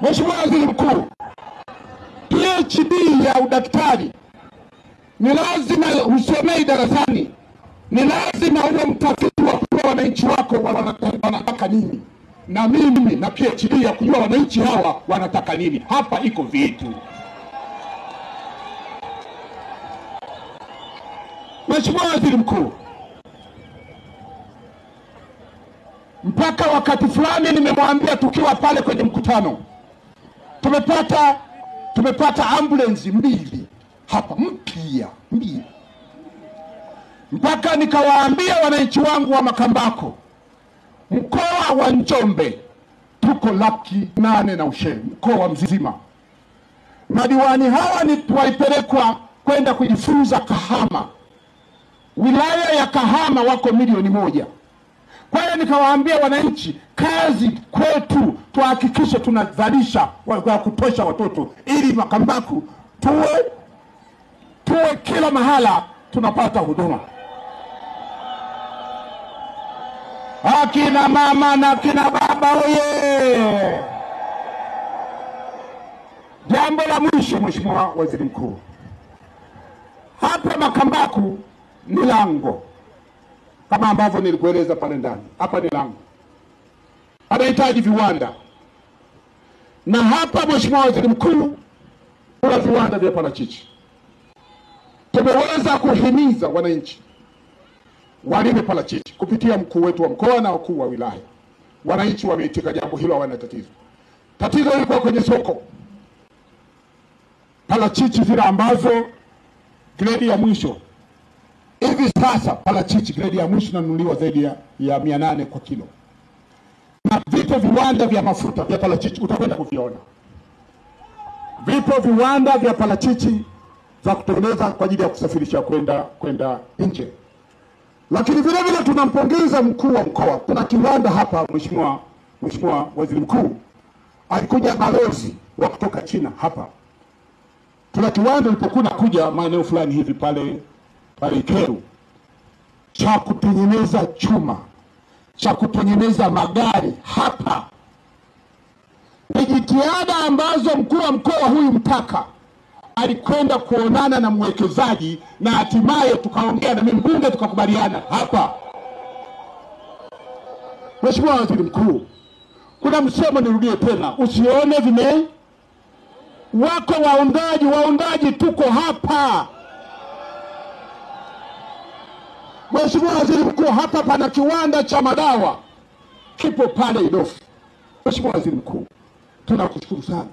Mheshimiwa Waziri Mkuu, PhD ya udaktari ni lazima usomei darasani, ni lazima uwe mtafiti wa kujua wananchi wako wanataka nini, na mimi na PhD ya kujua wananchi hawa wanataka nini. Hapa iko vitu. Mheshimiwa Waziri Mkuu, mpaka wakati fulani nimemwambia tukiwa pale kwenye mkutano, tumepata ambulance mbili hapa mpya mbili, mpaka nikawaambia wananchi wangu wa Makambako, mkoa wa Njombe tuko 800,000 na ushehe, mkoa mzima. Madiwani hawa ni waipelekwa kwenda kujifunza Kahama, wilaya ya Kahama wako 1,000,000. Kwa hiyo nikawaambia wananchi, kazi kwetu tuhakikishe tunazalisha wa kutosha watoto, ili Makambako tuwe kila mahala tunapata huduma. Akina mama na akina baba oye! Jambo la mwisho, Mheshimiwa Waziri Mkuu, hapa Makambako ni lango, kama ambavyo nilikueleza pale ndani. Hapa ni lango, anahitaji viwanda, na hapa Mheshimiwa Waziri Mkuu kuna viwanda vya parachichi. Tumeweza kuhimiza wananchi walime parachichi kupitia mkuu wetu wa mkoa na wakuu wa wilaya. Wananchi wameitika jambo hilo, hawana tatizo. Tatizo liko kwenye soko. Parachichi zile ambazo gredi ya mwisho, hivi sasa parachichi gredi ya mwisho inanunuliwa zaidi ya 800 kwa kilo. Na vipo viwanda vya mafuta vya parachichi, utakwenda kuviona. Vipo viwanda vya parachichi za kutengeneza kwa ajili ya kusafirisha kwenda nje. Lakini vile vile tunampongeza mkuu wa mkoa. Kuna kiwanda hapa, Mheshimiwa Waziri Mkuu, alikuja balozi wa kutoka China hapa. Tuna kiwanda ilipokuwa nakuja maeneo fulani hivi pale Ikeru, cha kutengeneza chuma, cha kutengeneza magari hapa. Ni jitihada ambazo mkuu wa mkoa huyu Mtaka alikwenda kuonana na mwekezaji, na hatimaye tukaongea na mimi mbunge tukakubaliana hapa. Mheshimiwa Waziri Mkuu, kuna msemo, nirudie tena, usione wako waundaji tuko hapa. Mheshimiwa Waziri Mkuu, hapa pana kiwanda cha madawa kipo pale Idofu. Mheshimiwa Waziri Mkuu, tunakushukuru sana.